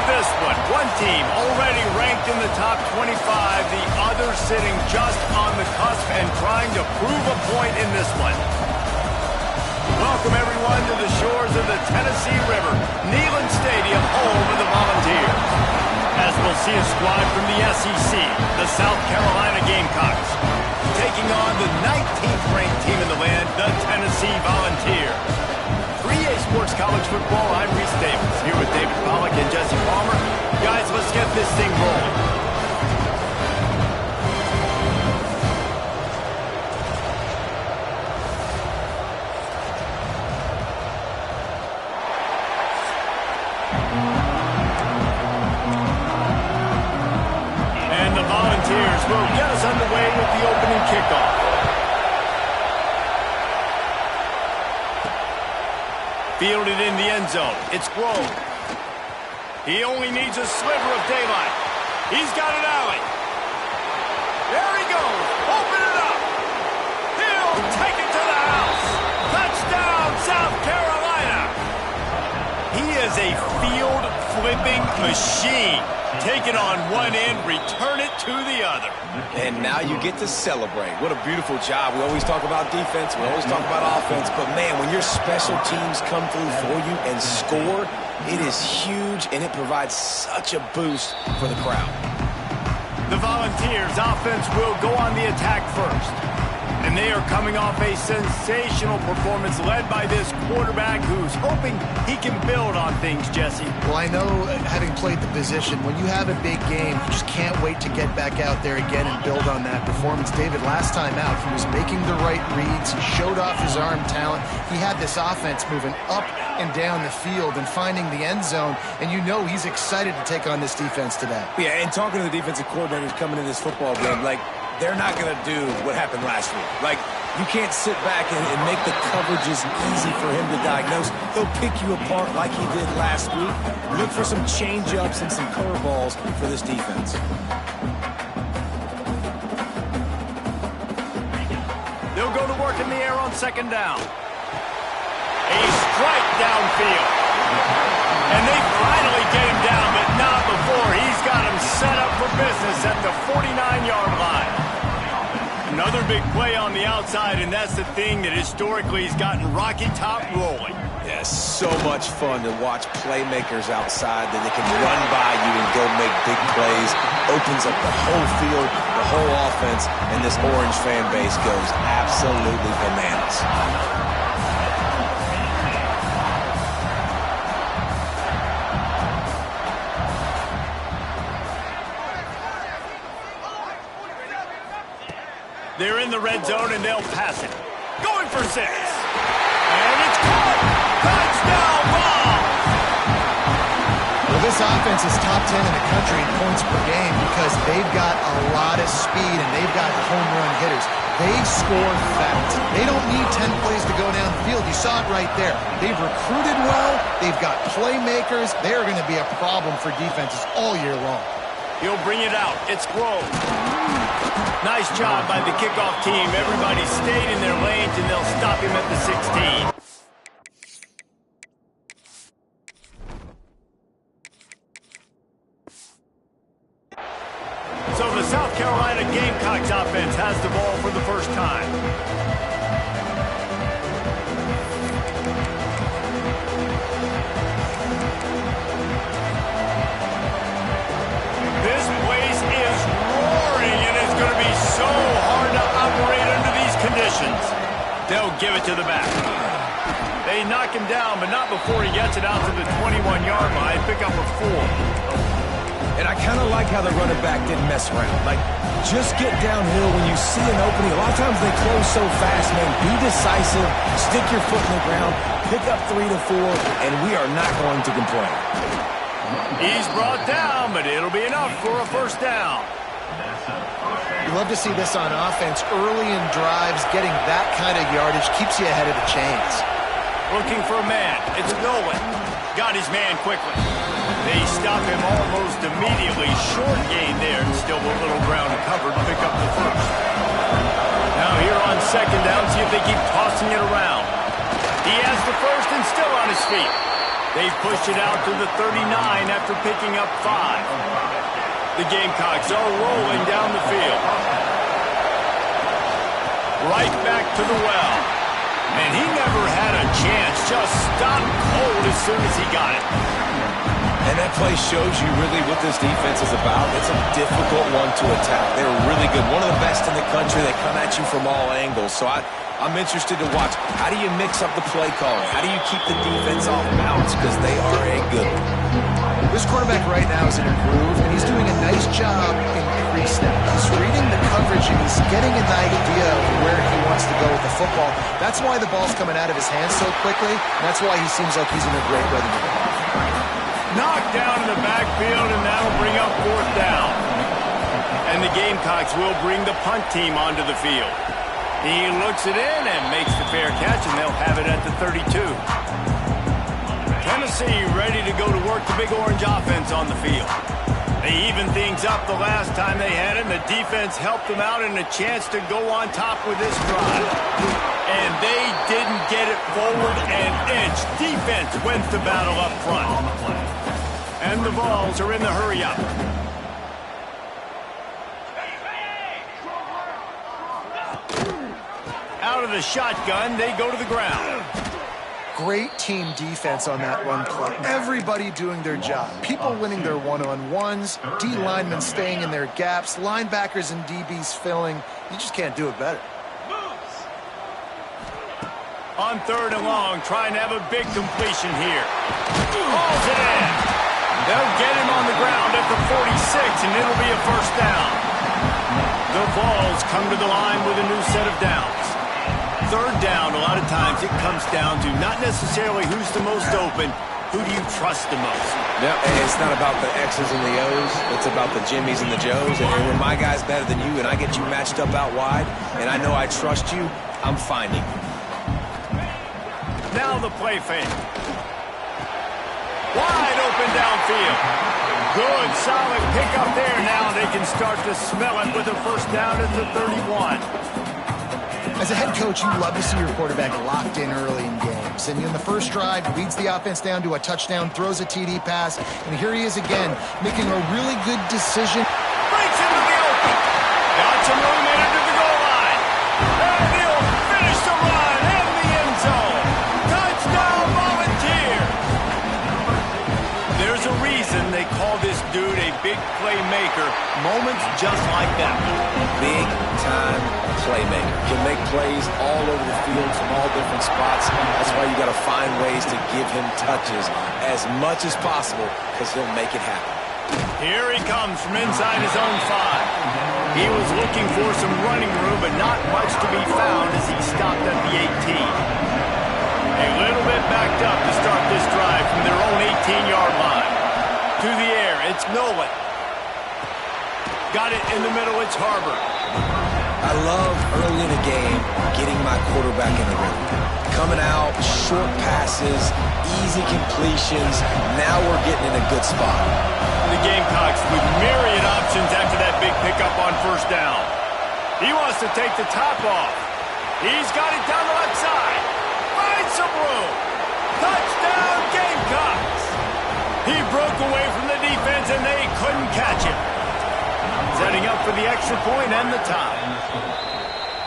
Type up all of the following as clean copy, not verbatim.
this one. One team already ranked in the top 25, the other sitting just on the cusp and trying to prove a point in this one. Welcome, everyone, to the shores of the Tennessee River, Neyland Stadium, home of the Volunteers. As we'll see a squad from the SEC, the South Carolina Gamecocks, taking on the 19th ranked team in the land, the Tennessee Volunteers. 3A Sports College Football, I'm Reese Davis, here with David Pollack and Jesse Palmer. Guys, let's get this thing rolling. And the Volunteers will get us underway with the opening kickoff. Fielded in the end zone. It's Grove. He only needs a sliver of daylight. He's got an alley. There he goes. Open it up. He'll take it to the house. Touchdown, South Carolina. He is a field-flipping machine. Take it on one end, return it to the other. And now you get to celebrate. What a beautiful job. We always talk about defense. We always talk about offense. But, man, when your special teams come through for you and score, it is huge, and it provides such a boost for the crowd. The Volunteers offense will go on the attack first. And they are coming off a sensational performance led by this quarterback who's hoping he can build on things, Jesse. Well, I know, having played the position, when you have a big game, you just can't wait to get back out there again and build on that performance. David, last time out, he was making the right reads. He showed off his arm talent. He had this offense moving up and down the field and finding the end zone, and you know he's excited to take on this defense today. Yeah, and talking to the defensive coordinators coming in this football game, like, they're not going to do what happened last week. Like, you can't sit back and make the coverages easy for him to diagnose. He'll pick you apart like he did last week. Look for some change-ups and some curveballs for this defense. They'll go to work in the air on second down. A strike downfield. And they finally get him down, but not before he's got him set up for business at the 49-yard line. Another big play on the outside, and that's the thing that historically has gotten Rocky Top rolling. Yeah, so much fun to watch playmakers outside that they can run by you and go make big plays. Opens up the whole field, the whole offense, and this Orange fan base goes absolutely bananas. They're in the red zone, and they'll pass it. Going for 6. And it's caught. Touchdown ball. Well, this offense is top 10 in the country in points per game because they've got a lot of speed and they've got home run hitters. They score fast. They don't need 10 plays to go down the field. You saw it right there. They've recruited well. They've got playmakers. They're going to be a problem for defenses all year long. He'll bring it out. It's Grove. Nice job by the kickoff team. Everybody stayed in their lanes, and they'll stop him at the 16. So the South Carolina Gamecocks offense has the ball for the first time. This place is roaring, and it's going to be so hard to operate under these conditions. They'll give it to the back. They knock him down, but not before he gets it out to the 21-yard line. Pick up a 4. And I kind of like how the running back didn't mess around. Like, just get downhill when you see an opening. A lot of times they close so fast, man. Be decisive, stick your foot in the ground, pick up 3 to 4, and we are not going to complain. He's brought down, but it'll be enough for a first down. You love to see this on offense. Early in drives, getting that kind of yardage keeps you ahead of the chains. Looking for a man. It's Nolan. Got his man quickly. They stop him almost immediately. Short gain there, and still a little ground covered to pick up the first. Now here on second down, see if they keep tossing it around. He has the first and still on his feet. They push it out to the 39 after picking up 5. The Gamecocks are rolling down the field. Right back to the well. And he never had a chance. Just stopped cold as soon as he got it. And that play shows you really what this defense is about. It's a difficult one to attack. They're really good. One of the best in the country. They come at you from all angles. So I'm interested to watch. How do you mix up the play calling? How do you keep the defense off balance? Because they are a good one. This quarterback right now is in a groove, and he's doing a nice job in pre-snap. He's reading the coverage, and he's getting an idea of where he wants to go with the football. That's why the ball's coming out of his hands so quickly, and that's why he seems like he's in a great rhythm. Knocked down in the backfield, and that'll bring up 4th down. And the Gamecocks will bring the punt team onto the field. He looks it in and makes the fair catch, and they'll have it at the 32. Tennessee ready to go to work the Big Orange offense on the field. They evened things up the last time they had it, and the defense helped them out and a chance to go on top with this drive. And they didn't get it forward an inch. Defense wins the battle up front. And the Vols are in the hurry-up. Out of the shotgun, they go to the ground. Great team defense on that run play. Everybody doing their job. People winning their one-on-ones, D linemen staying in their gaps, linebackers and DBs filling. You just can't do it better. On 3rd and long, trying to have a big completion here. Hauls it in. They'll get him on the ground at the 46, and it'll be a 1st down. The Vols come to the line with a new set of downs. 3rd down, a lot of times it comes down to not necessarily who's the most open, who do you trust the most? Yep, and it's not about the X's and the O's. It's about the Jimmies and the Joes. And when my guy's better than you and I get you matched up out wide, and I know I trust you, I'm finding you. Now the play fake. Wide open downfield. Good, solid pickup there. Now they can start to smell it with a 1st down at the 31. As a head coach, you love to see your quarterback locked in early in games. And in the first drive, leads the offense down to a touchdown, throws a TD pass, and here he is again, making a really good decision. Breaks into the open. Got some room into the goal line. And he'll finish the run in the end zone. Touchdown Volunteer. There's a reason they call this dude a big playmaker. Moments just like that. Big time playmaker. He'll make plays all over the field from all different spots. That's why you got to find ways to give him touches as much as possible, because he'll make it happen. Here he comes from inside his own 5. He was looking for some running room, but not much to be found as he stopped at the 18. A little bit backed up to start this drive from their own 18-yard line. To the air, it's Nolan. Got it in the middle, it's Harbor. I love early in the game getting my quarterback in a rhythm. Coming out, short passes, easy completions. Now we're getting in a good spot. The Gamecocks with myriad options after that big pickup on 1st down. He wants to take the top off. He's got it down the left side. Finds some room. Touchdown Gamecocks. He broke away from the defense and they couldn't catch him. Setting up for the extra point and the tie.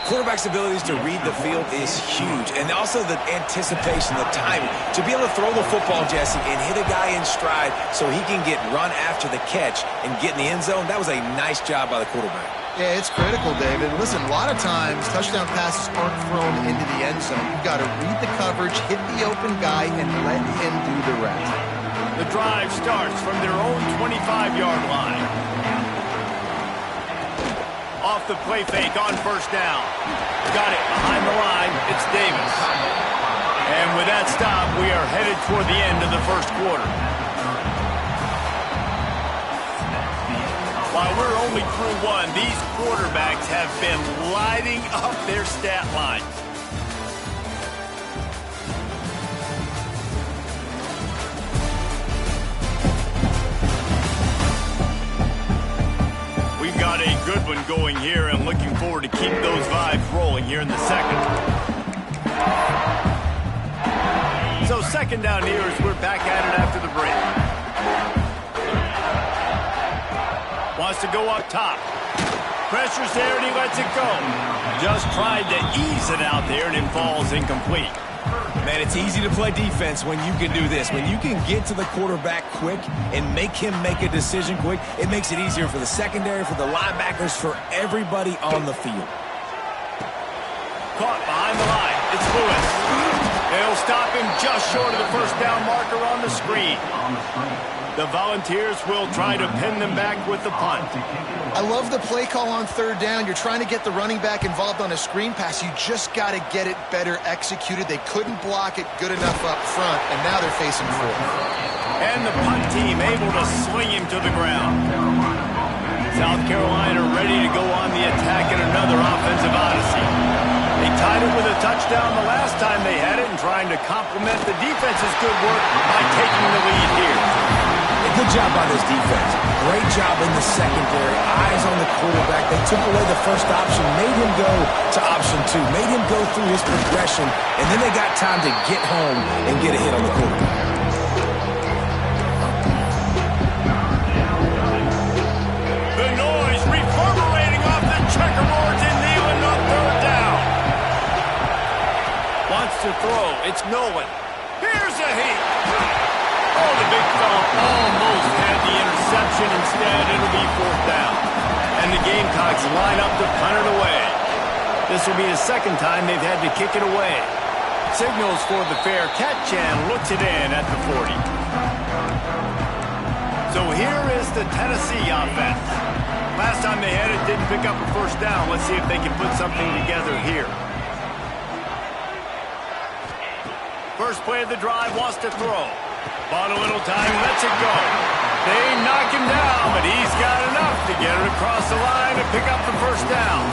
Quarterback's abilities to read the field is huge. And also the anticipation, the timing. To be able to throw the football, Jesse, and hit a guy in stride so he can get run after the catch and get in the end zone, that was a nice job by the quarterback. Yeah, it's critical, David. Listen, a lot of times touchdown passes aren't thrown into the end zone. You've got to read the coverage, hit the open guy, and let him do the rest. The drive starts from their own 25-yard line. Off the play fake on 1st down. Got it behind the line. It's Davis. And with that stop, we are headed toward the end of the 1st quarter. While we're only through 1, these quarterbacks have been lighting up their stat lines. We've got a good one going here and looking forward to keep those vibes rolling here in the 2nd. So second down here as we're back at it after the break. Wants to go up top. Pressure's there and he lets it go. Just tried to ease it out there and it falls incomplete. Man, it's easy to play defense when you can do this. When you can get to the quarterback quick and make him make a decision quick, it makes it easier for the secondary, for the linebackers, for everybody on the field. Caught behind the line. It's Lewis. They'll stop him just short of the first down marker on the screen. The Volunteers will try to pin them back with the punt. I love the play call on third down. You're trying to get the running back involved on a screen pass. You just got to get it better executed. They couldn't block it good enough up front, and now they're facing fourth. And the punt team able to sling him to the ground. South Carolina ready to go on the attack in another offensive odyssey. They tied it with a touchdown the last time they had it and trying to complement the defense's good work by taking the lead here. Good job by this defense. Great job in the secondary. Eyes on the quarterback. They took away the first option, made him go to option 2, made him go through his progression, and then they got time to get home and get a hit on the quarterback. The noise reverberating off the checkerboards in Neyland on third down. Wants to throw. It's Nolan. Here's a heat. Oh, the big fella almost had the interception. Instead, it'll be fourth down. And the Gamecocks line up to punt it away. This will be the second time they've had to kick it away. Signals for the fair catch and looks it in at the 40. So here is the Tennessee offense. Last time they had it, didn't pick up a first down. Let's see if they can put something together here. First play of the drive, wants to throw. Bought a little time, lets it go. They knock him down, but he's got enough to get it across the line and pick up the first down.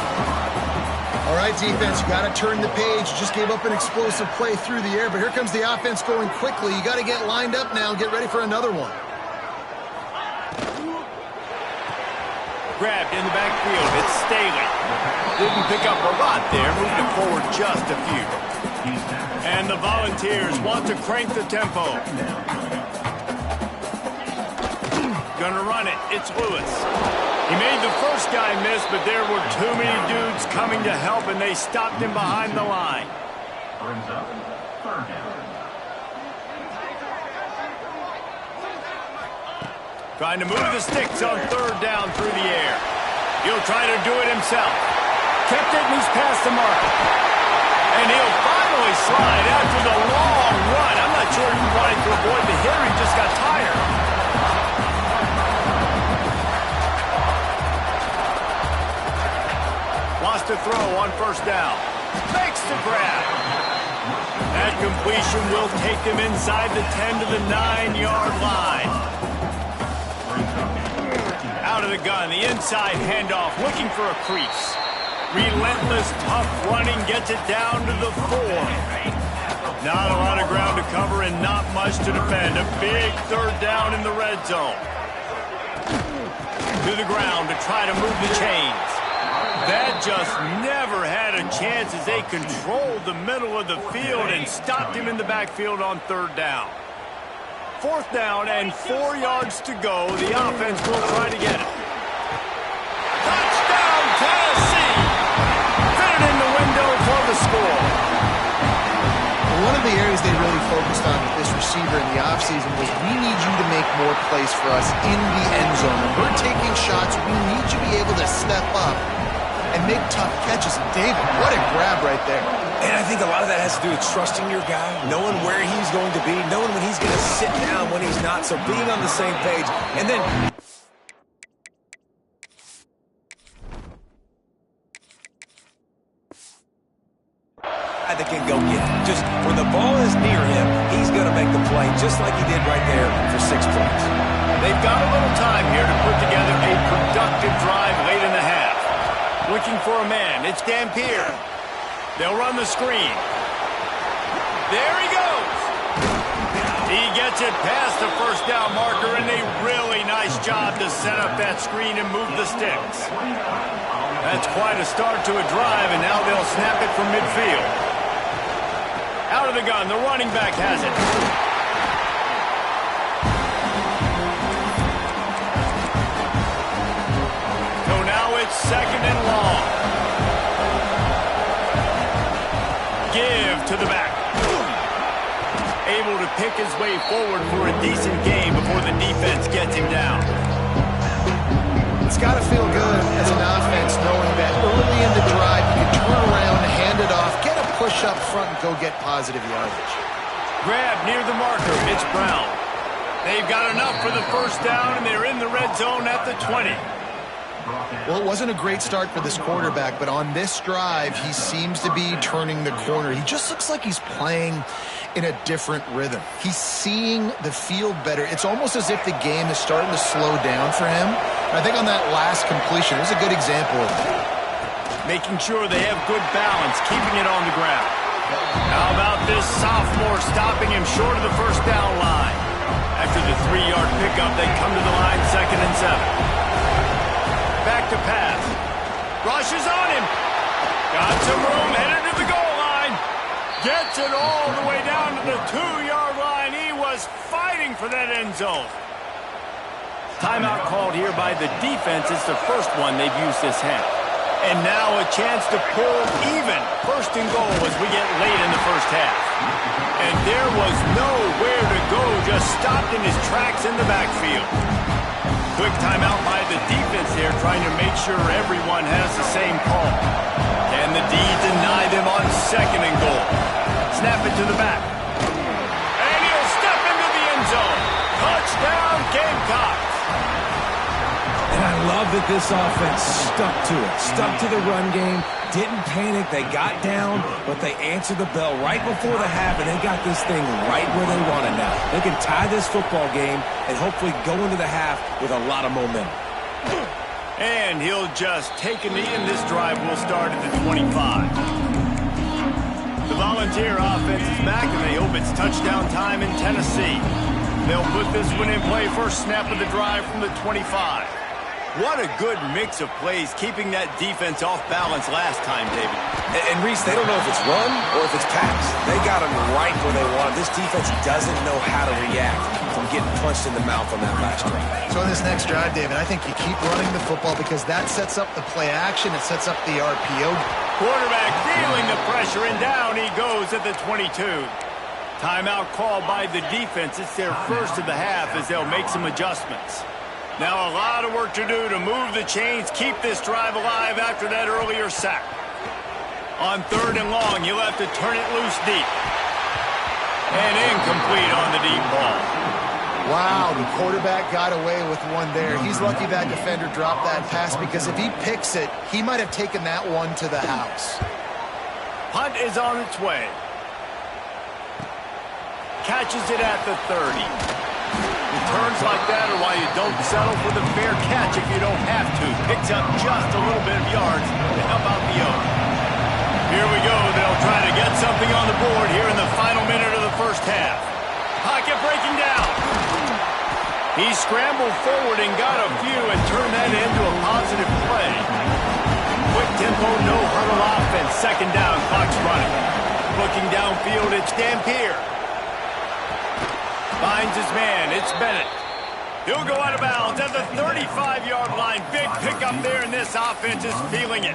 All right, defense, you got to turn the page. You just gave up an explosive play through the air, but here comes the offense going quickly. You got to get lined up now and get ready for another one. Grabbed in the backfield, it's Staley. Didn't pick up a lot there, moved it forward just a few. And the Volunteers want to crank the tempo. Gonna run it. It's Lewis. He made the first guy miss, but there were too many dudes coming to help, and they stopped him behind the line. Trying to move the sticks on third down through the air. He'll try to do it himself. Kept it, and he's past the mark. And he'll finally slide after the long run. I'm not sure he wanted to avoid the hit. He just got tired. Wants to throw on first down. Makes the grab. That completion will take them inside the 10 to the 9-yard line. Out of the gun, the inside handoff, looking for a crease. Relentless, tough running gets it down to the 4. Not a lot of ground to cover and not much to defend. A big third down in the red zone. To the ground to try to move the chains. That just never had a chance as they controlled the middle of the field and stopped him in the backfield on third down. Fourth down and 4 yards to go. The offense will try to get it. Touchdown, Tennessee! Fit it in the window for the score. One of the areas they really focused on with this receiver in the offseason was we need you to make more plays for us in the end zone. When we're taking shots, we need you to be able to step up and make tough catches. And David, what a grab right there. And I think a lot of that has to do with trusting your guy, knowing where he's going to be, knowing when he's going to sit down, when he's not, so being on the same page. And then that can go get it. Just when the ball is near him, he's going to make the play, just like he did right there for 6 points. They've got a little time here to put together a productive drive late in the half. Looking for a man. It's Dampier. They'll run the screen. There he goes. He gets it past the first down marker, and a really nice job to set up that screen and move the sticks. That's quite a start to a drive, and now they'll snap it from midfield. Out of the gun, the running back has it. So now it's 2nd and long. Give to the back. Able to pick his way forward for a decent gain before the defense gets him down. It's got to feel good as an offense knowing that early in the drive you can turn around, hand it off, get a push up front, and go get positive yardage. Grab near the marker. It's Brown. They've got enough for the first down, and they're in the red zone at the 20. Well, it wasn't a great start for this quarterback, but on this drive, he seems to be turning the corner. He just looks like he's playing in a different rhythm. He's seeing the field better. It's almost as if the game is starting to slow down for him. I think on that last completion, it was a good example of that. Making sure they have good balance, keeping it on the ground. How about this sophomore stopping him short of the first down line? After the 3-yard pickup, they come to the line 2nd and 7. Back to pass. Rush is on him. Got some room, headed to the goal line. Gets it all the way down to the 2-yard line. He was fighting for that end zone. Timeout called here by the defense. It's the first one they've used this half. And now a chance to pull even 1st and goal as we get late in the first half. And there was nowhere to go, just stopped in his tracks in the backfield. Quick timeout by the defense there, trying to make sure everyone has the same call. And the D deny them on 2nd and goal. Snap it to the back. And he'll step into the end zone. Touchdown, Gamecocks. And I love that this offense stuck to it. Stuck to the run game. Didn't panic. They got down, but they answered the bell right before the half, and they got this thing right where they want it now. They can tie this football game and hopefully go into the half with a lot of momentum. And he'll just take a knee, and this drive will start at the 25. The Volunteer offense is back, and they hope it's touchdown time in Tennessee. They'll put this one in play. First snap of the drive from the 25. What a good mix of plays, keeping that defense off balance last time, David. And Reese, they don't know if it's run or if it's pass. They got them right where they want. This defense doesn't know how to react from getting punched in the mouth on that last drive. So in this next drive, David, I think you keep running the football because that sets up the play action. It sets up the RPO. Quarterback feeling the pressure, and down he goes at the 22. Timeout called by the defense. It's their first of the half as they'll make some adjustments. Now a lot of work to do to move the chains, keep this drive alive after that earlier sack. On 3rd and long, you'll have to turn it loose deep. And incomplete on the deep ball. Wow, the quarterback got away with one there. He's lucky that defender dropped that pass because if he picks it, he might have taken that one to the house. Punt is on its way. Catches it at the 30. Returns like that are why you don't settle for the fair catch if you don't have to. Picks up just a little bit of yards to help out the Oak. Here we go. They'll try to get something on the board here in the final minute of the first half. Pocket breaking down. He scrambled forward and got a few and turned that into a positive play. Quick tempo, no huddle offense. 2nd down, clock's running. Looking downfield, it's Dampier. Finds his man. It's Bennett. He'll go out of bounds at the 35-yard line. Big pickup there, and this offense is feeling it.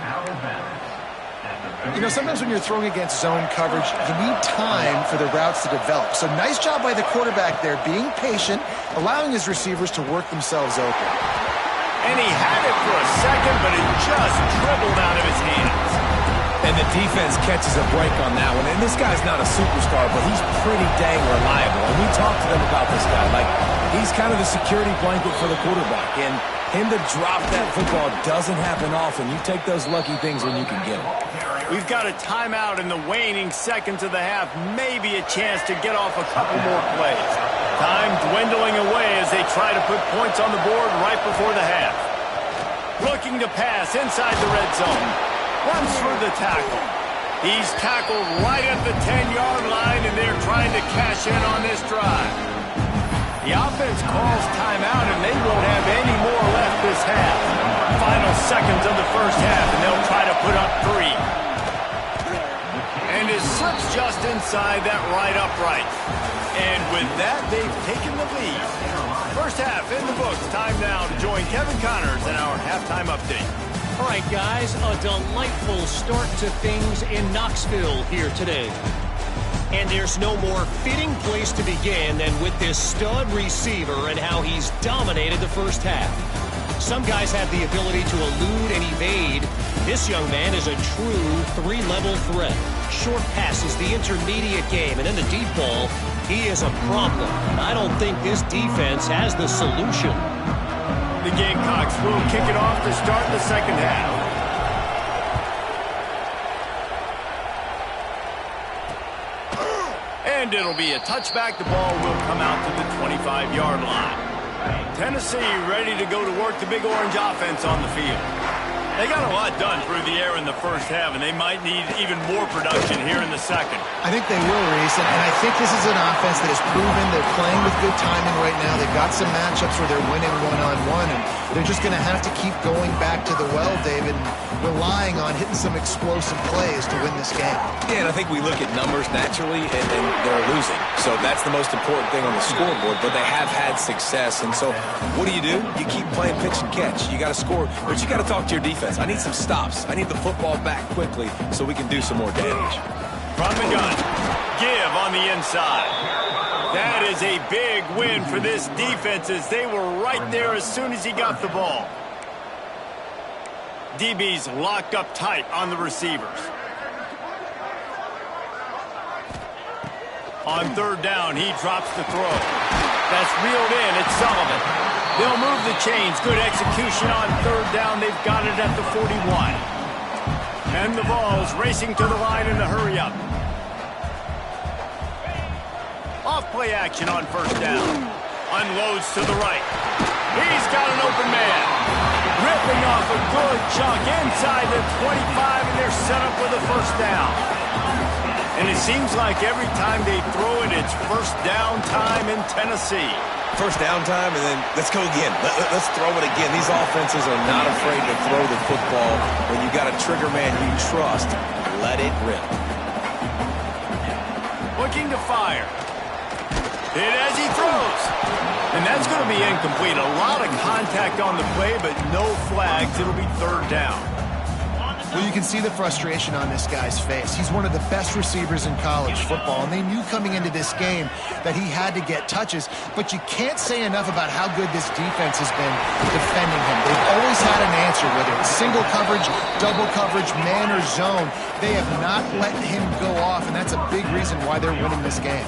You know, sometimes when you're throwing against zone coverage, you need time for the routes to develop. So nice job by the quarterback there, being patient, allowing his receivers to work themselves open. And he had it for a second, but it just dribbled out of his hands. And the defense catches a break on that one. And this guy's not a superstar, but he's pretty dang reliable. And we talked to them about this guy. Like, he's kind of the security blanket for the quarterback. And him to drop that football doesn't happen often. You take those lucky things when you can get them. We've got a timeout in the waning seconds of the half. Maybe a chance to get off a couple more plays. Time dwindling away as they try to put points on the board right before the half. Looking to pass inside the red zone. Runs through the tackle. He's tackled right at the 10-yard line, and they're trying to cash in on this drive. The offense calls timeout, and they won't have any more left this half. Final seconds of the first half, and they'll try to put up 3. And it slips just inside that right upright. And with that, they've taken the lead. First half in the books. Time now to join Kevin Connors in our halftime update. All right, guys, a delightful start to things in Knoxville here today. And there's no more fitting place to begin than with this stud receiver and how he's dominated the first half. Some guys have the ability to elude and evade. This young man is a true three-level threat. Short passes, the intermediate game, and in the deep ball, he is a problem. And I don't think this defense has the solution. The Gamecocks will kick it off to start the second half. And it'll be a touchback. The ball will come out to the 25-yard line. Tennessee ready to go to work the Big Orange offense on the field. They got a lot done through the air in the first half, and they might need even more production here in the second. I think they will, Reese, and I think this is an offense that has proven they're playing with good timing right now. They've got some matchups where they're winning one-on-one, and they're just going to have to keep going back to the well, David, and relying on hitting some explosive plays to win this game. Yeah, and I think we look at numbers naturally, and they're losing. So that's the most important thing on the scoreboard, but they have had success. And so what do? You keep playing pitch and catch. You got to score, but you got to talk to your defense. I need some stops. I need the football back quickly so we can do some more damage. From the gun, give on the inside. That is a big win for this defense as they were right there as soon as he got the ball. DB's locked up tight on the receivers. On third down, he drops the throw. That's reeled in. It's Sullivan. They'll move the chains. Good execution on third down. They've got it at the 41. And the ball's racing to the line in the hurry-up. Off play action on first down. Unloads to the right. He's got an open man. Ripping off a good chunk inside the 25, and they're set up with a first down. And it seems like every time they throw it, it's first down time in Tennessee. First down time, and then let's go again. Let's throw it again. These offenses are not afraid to throw the football. When you got a trigger man you trust, let it rip. Looking to fire. Hit as he throws. And that's going to be incomplete. A lot of contact on the play, but no flags. It'll be third down. Well, you can see the frustration on this guy's face. He's one of the best receivers in college football, and they knew coming into this game that he had to get touches, but you can't say enough about how good this defense has been defending him. They've always had an answer, whether it's single coverage, double coverage, man or zone. They have not let him go off, and that's a big reason why they're winning this game.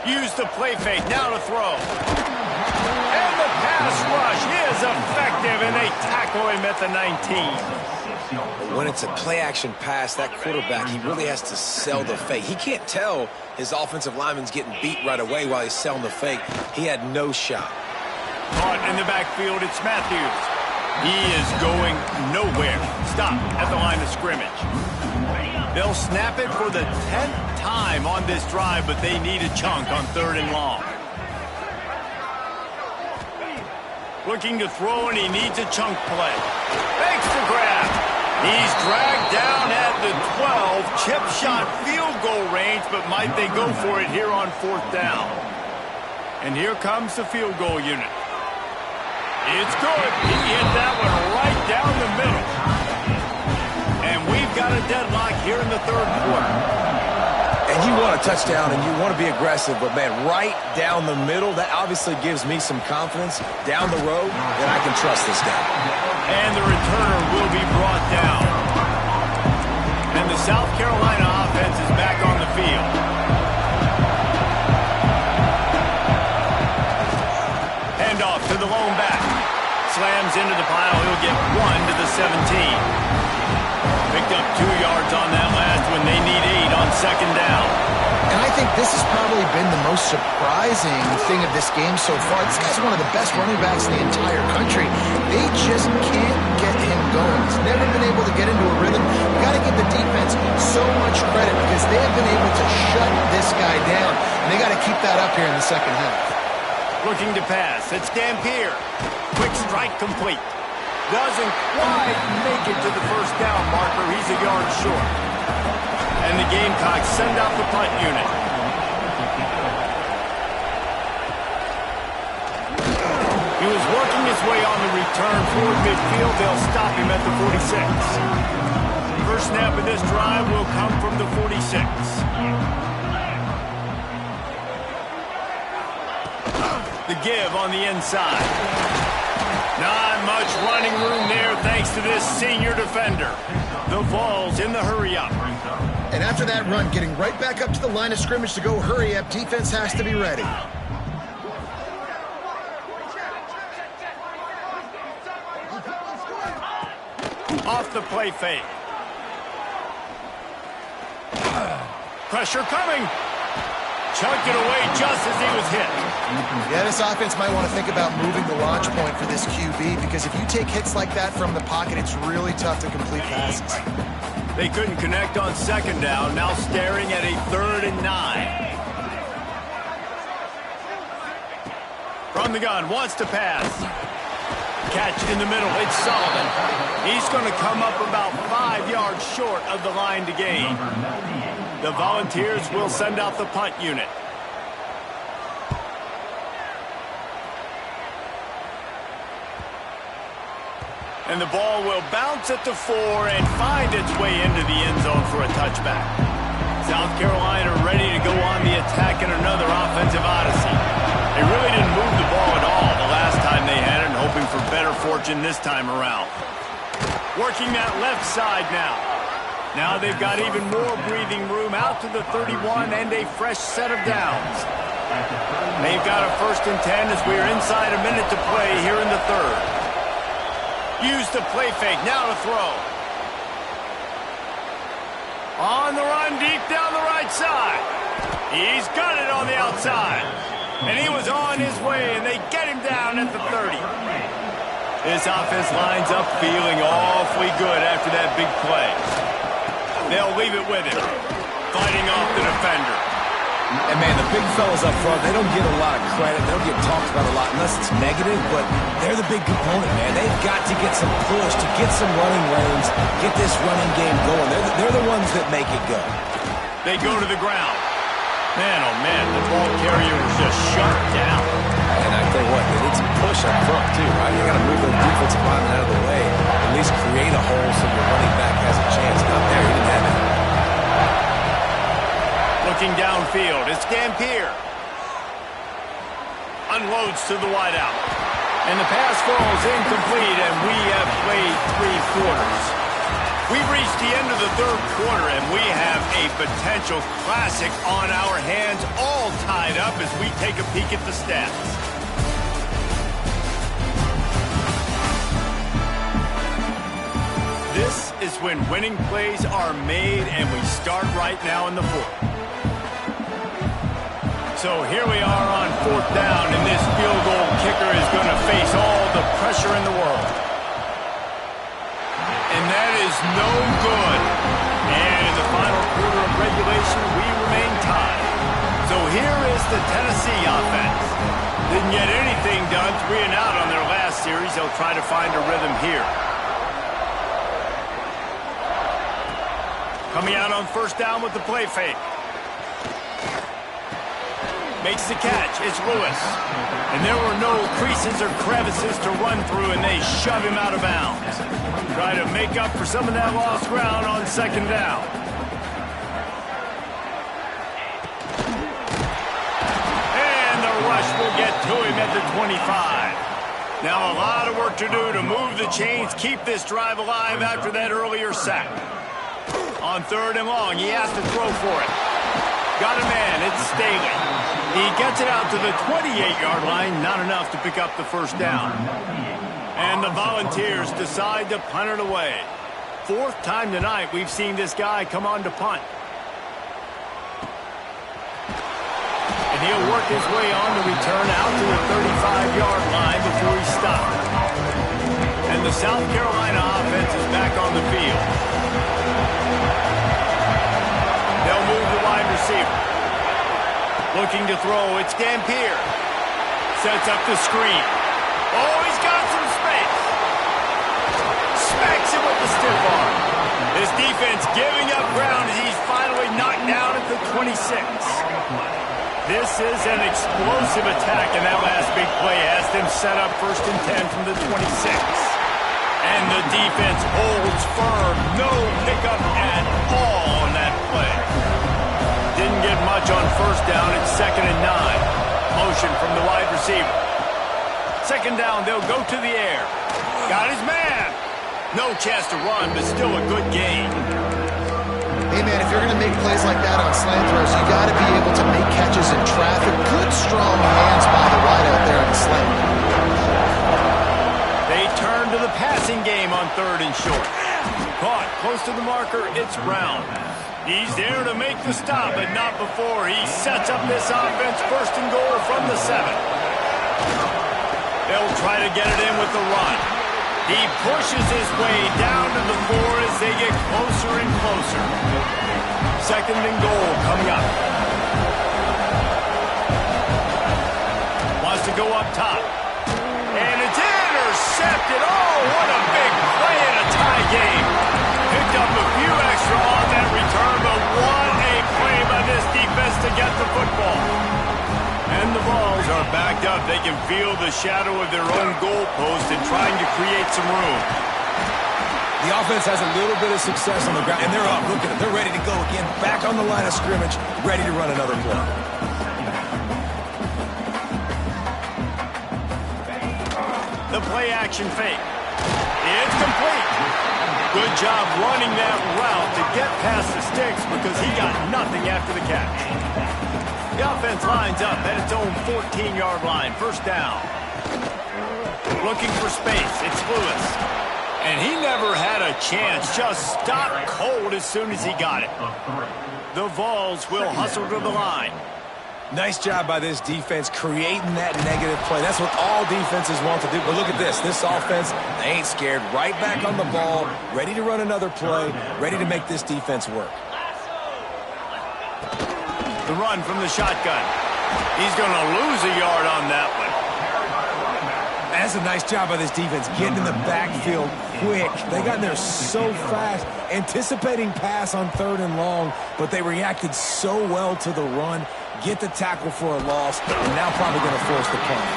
Use the play fake, now to throw. And the pass rush is effective, and they tackle him at the 19. When it's a play-action pass, that quarterback, he really has to sell the fake. He can't tell his offensive lineman's getting beat right away while he's selling the fake. He had no shot. Caught in the backfield, it's Matthews. He is going nowhere. Stop at the line of scrimmage. They'll snap it for the 10th time on this drive, but they need a chunk on third and long. Looking to throw, and he needs a chunk play. Makes the grab. He's dragged down at the 12. Chip shot field goal range, but might they go for it here on fourth down? And here comes the field goal unit. It's good. He hit that one right down the middle. And we've got a deadlock here in the third quarter. And you want a touchdown, and you want to be aggressive, but, man, right down the middle, that obviously gives me some confidence down the road that I can trust this guy. And the returner will be brought down. And the South Carolina offense is back on the field. Handoff to the lone back. Slams into the pile. He'll get 1 to the 17. Picked up 2 yards on that last one. They need 8 on second down. And I think this has probably been the most surprising thing of this game so far. This guy's one of the best running backs in the entire country. They just can't get him going. He's never been able to get into a rhythm. You've got to give the defense so much credit because they have been able to shut this guy down. And they got to keep that up here in the second half. Looking to pass. It's Dampier. Quick strike complete. Doesn't quite make it to the first down marker. He's a yard short. And the Gamecocks send out the punt unit. He was working his way on the return toward midfield. They'll stop him at the 46. First snap of this drive will come from the 46. The give on the inside. Not much running room there thanks to this senior defender. The Vols in the hurry-up. And after that run, getting right back up to the line of scrimmage to go hurry up, defense has to be ready. Off the play fake. Pressure coming. Chunked it away just as he was hit. Yeah, this offense might want to think about moving the launch point for this QB, because if you take hits like that from the pocket, it's really tough to complete passes. They couldn't connect on second down, now staring at a 3rd and 9. From the gun, wants to pass. Catch in the middle, it's Sullivan. He's going to come up about 5 yards short of the line to gain. The Volunteers will send out the punt unit. And the ball will bounce at the 4 and find its way into the end zone for a touchback. South Carolina ready to go on the attack in another offensive odyssey. They really didn't move the ball at all the last time they had it, and hoping for better fortune this time around. Working that left side now. Now they've got even more breathing room out to the 31 and a fresh set of downs. They've got a 1st and 10 as we are inside a minute to play here in the 3rd. Use the play fake, now to throw. On the run, deep down the right side. He's got it on the outside. And he was on his way, and they get him down at the 30. This offense lines up feeling awfully good after that big play. They'll leave it with him, fighting off the defender. And, man, the big fellas up front, they don't get a lot of credit. They don't get talked about a lot unless it's negative, but they're the big component, man. They've got to get some push, to get some running lanes, get this running game going. They're the ones that make it go. They go to the ground. Man, oh, man, the ball carrier was just shut down. And I tell you what, they need some push up front, too, right? You got to move those defensive linemen out of the way, at least create a hole so your running back has a chance. Not there, he didn't have it. Looking downfield, it's Dampier. Unloads to the wideout. And the pass falls incomplete, and we have played 3 quarters. We've reached the end of the 3rd quarter, and we have a potential classic on our hands, all tied up as we take a peek at the stats. This is when winning plays are made, and we start right now in the 4th. So here we are on 4th down, and this field goal kicker is going to face all the pressure in the world. And that is no good. And in the final quarter of regulation, we remain tied. So here is the Tennessee offense. Didn't get anything done, 3 and out on their last series. They'll try to find a rhythm here. Coming out on 1st down with the play fake. Makes the catch. It's Lewis. And there were no creases or crevices to run through, and they shove him out of bounds. Try to make up for some of that lost ground on 2nd down. And the rush will get to him at the 25. Now a lot of work to do to move the chains, keep this drive alive after that earlier sack. On 3rd and long, he has to throw for it. Got a man, it's Staley. He gets it out to the 28-yard line, not enough to pick up the 1st down. And the Volunteers decide to punt it away. 4th time tonight we've seen this guy come on to punt. And he'll work his way on the return out to the 35-yard line before he's stopped. And the South Carolina offense is back on the field. They'll move the wide receiver. Looking to throw, it's Dampier. Sets up the screen. Oh, he's got some space. Smacks him with the stiff arm. This defense giving up ground as he's finally knocked down at the 26. This is an explosive attack, and that last big play has them set up 1st and 10 from the 26. And the defense holds firm. No pickup at all on that play. Didn't get much on 1st down. It's 2nd and 9. Motion from the wide receiver. 2nd down, they'll go to the air. Got his man. No chance to run, but still a good game. Hey, man, if you're going to make plays like that on slant throws, you got to be able to make catches in traffic. Good, strong hands by the wideout there in the slant. They turn to the passing game on 3rd and short. Caught close to the marker, it's Brown. He's there to make the stop, but not before he sets up this offense 1st and goal from the 7. They'll try to get it in with the run. He pushes his way down to the 4 as they get closer and closer. 2nd and goal coming up. Wants to go up top. And it's intercepted. Oh, what a big play in a tie game. Picked up a few extra on that return, but what a play by this defense to get the football. And the Vols are backed up. They can feel the shadow of their own goalpost and trying to create some room. The offense has a little bit of success on the ground, and they're up. Look at them. They're ready to go again. Back on the line of scrimmage, ready to run another play. The play action fake. It's complete. Good job running that route to get past the sticks because he got nothing after the catch. The offense lines up at its own 14-yard line. 1st down. Looking for space. It's Lewis. And he never had a chance. Just stopped cold as soon as he got it. The Vols will hustle to the line. Nice job by this defense creating that negative play. That's what all defenses want to do. But look at this. This offense, they ain't scared. Right back on the ball, ready to run another play, ready to make this defense work. The run from the shotgun. He's going to lose a yard on that one. That's a nice job by this defense, getting in the backfield quick. They got in there so fast, anticipating pass on 3rd and long, but they reacted so well to the run, get the tackle for a loss, and now probably going to force the punt.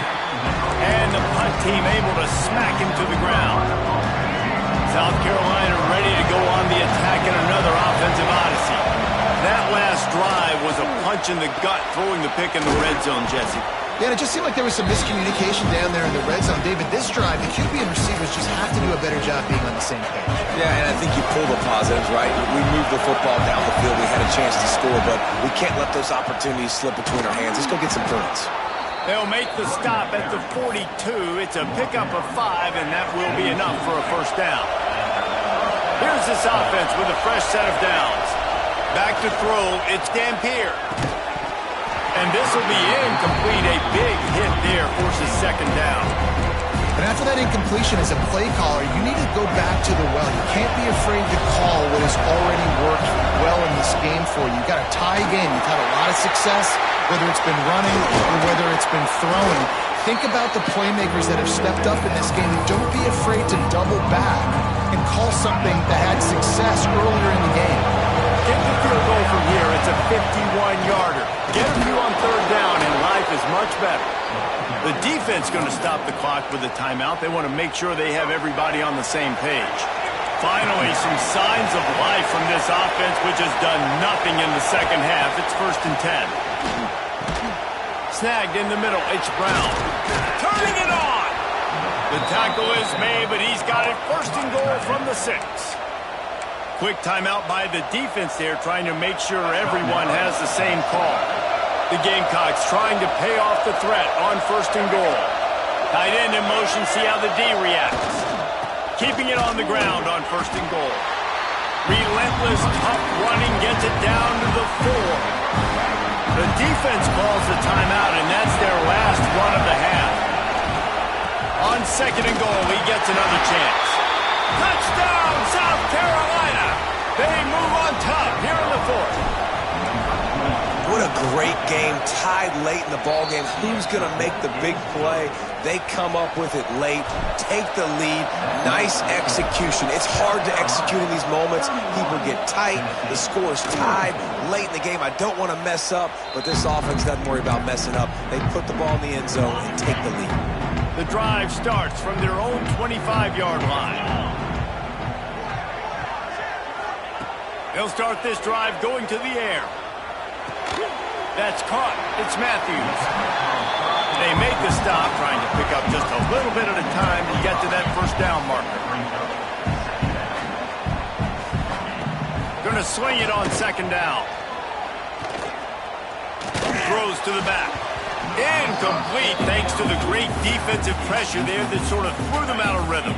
And the punt team able to smack him to the ground. South Carolina ready to go on the attack in another offensive odyssey. That last drive was a punch in the gut, throwing the pick in the red zone, Jesse. Yeah, and it just seemed like there was some miscommunication down there in the red zone. David, this drive, the QB and receivers just have to do a better job being on the same page. Yeah, and I think you pull the positives, right? We moved the football down the field. We had a chance to score, but we can't let those opportunities slip between our hands. Let's go get some points. They'll make the stop at the 42. It's a pickup of 5, and that will be enough for a 1st down. Here's this offense with a fresh set of downs. Back to throw, it's Dampier. And this will be incomplete. A big hit there forces 2nd down. And after that incompletion as a play caller, you need to go back to the well. You can't be afraid to call what has already worked well in this game for you. You've got a tie game. You've had a lot of success, whether it's been running or whether it's been throwing. Think about the playmakers that have stepped up in this game. Don't be afraid to double back and call something that had success earlier in the game. Get the field goal from here. It's a 51-yarder. Get a few on 3rd down, and life is much better. The defense going to stop the clock with a timeout. They want to make sure they have everybody on the same page. Finally, some signs of life from this offense, which has done nothing in the 2nd half. It's 1st and 10. Snagged in the middle. It's Brown. Turning it on. The tackle is made, but he's got it 1st and goal from the 6. Quick timeout by the defense there, trying to make sure everyone has the same call. The Gamecocks trying to pay off the threat on 1st and goal. Tight end in motion, see how the D reacts. Keeping it on the ground on 1st and goal. Relentless, tough running, gets it down to the 4. The defense calls the timeout, and that's their last run of the half. On 2nd and goal, he gets another chance. Touchdown, South Carolina! They move on top here in the 4th. What a great game, tied late in the ball game. Who's going to make the big play? They come up with it late, take the lead. Nice execution. It's hard to execute in these moments. People get tight. The score is tied late in the game. I don't want to mess up, but this offense doesn't worry about messing up. They put the ball in the end zone and take the lead. The drive starts from their own 25-yard line. They'll start this drive going to the air. That's caught. It's Matthews. They make the stop, trying to pick up just a little bit at a time to get to that first down marker. Going to swing it on second down. Throws to the back. Incomplete thanks to the great defensive pressure there that sort of threw them out of rhythm.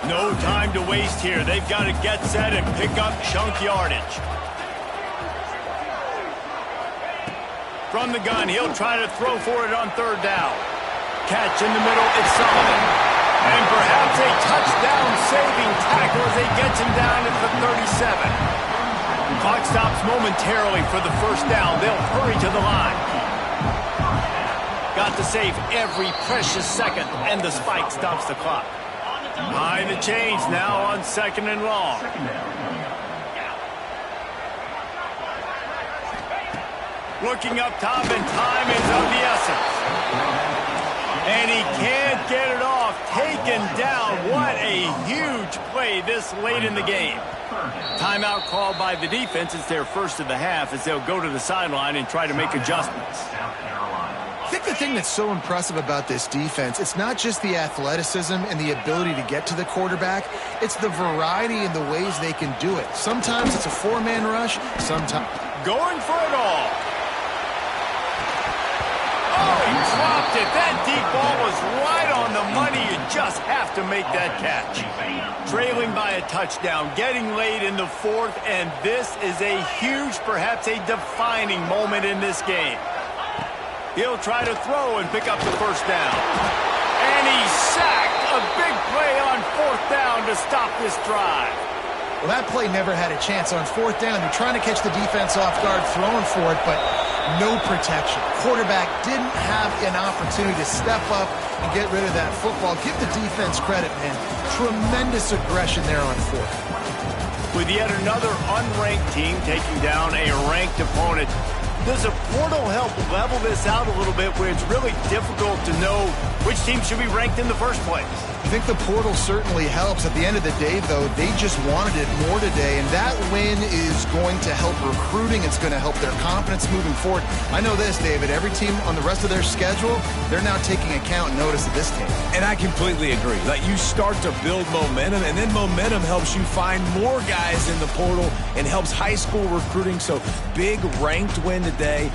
No time to waste here. They've got to get set and pick up chunk yardage. From the gun, he'll try to throw for it on third down. Catch in the middle, it's Sullivan. And perhaps a touchdown-saving tackle as he gets him down at the 37. Clock stops momentarily for the first down. They'll hurry to the line. Got to save every precious second, and the spike stops the clock. Behind the chains now on second and long. Looking up top, and time is of the essence. And he can't get it off. Taken down. What a huge play this late in the game. Timeout called by the defense. It's their first of the half as they'll go to the sideline and try to make adjustments. I think the thing that's so impressive about this defense, it's not just the athleticism and the ability to get to the quarterback. It's the variety in the ways they can do it. Sometimes it's a four-man rush. Sometimes going for it all. Oh, he dropped it. That deep ball was right on the money. You just have to make that catch. Trailing by a touchdown, getting late in the fourth, and this is a huge, perhaps a defining moment in this game. He'll try to throw and pick up the first down. And he's sacked. A big play on fourth down to stop this drive. Well, that play never had a chance. On fourth down, they're trying to catch the defense off guard, throwing for it, but no protection. Quarterback didn't have an opportunity to step up and get rid of that football. Give the defense credit, man. Tremendous aggression there on fourth. With yet another unranked team taking down a ranked opponent, does a portal help level this out a little bit where it's really difficult to know which team should be ranked in the first place? I think the portal certainly helps. At the end of the day, though, they just wanted it more today, and that win is going to help recruiting. It's going to help their confidence moving forward. I know this, David, every team on the rest of their schedule, they're now taking account and notice of this team. And I completely agree. Like, you start to build momentum, and then momentum helps you find more guys in the portal and helps high school recruiting. So big ranked win today.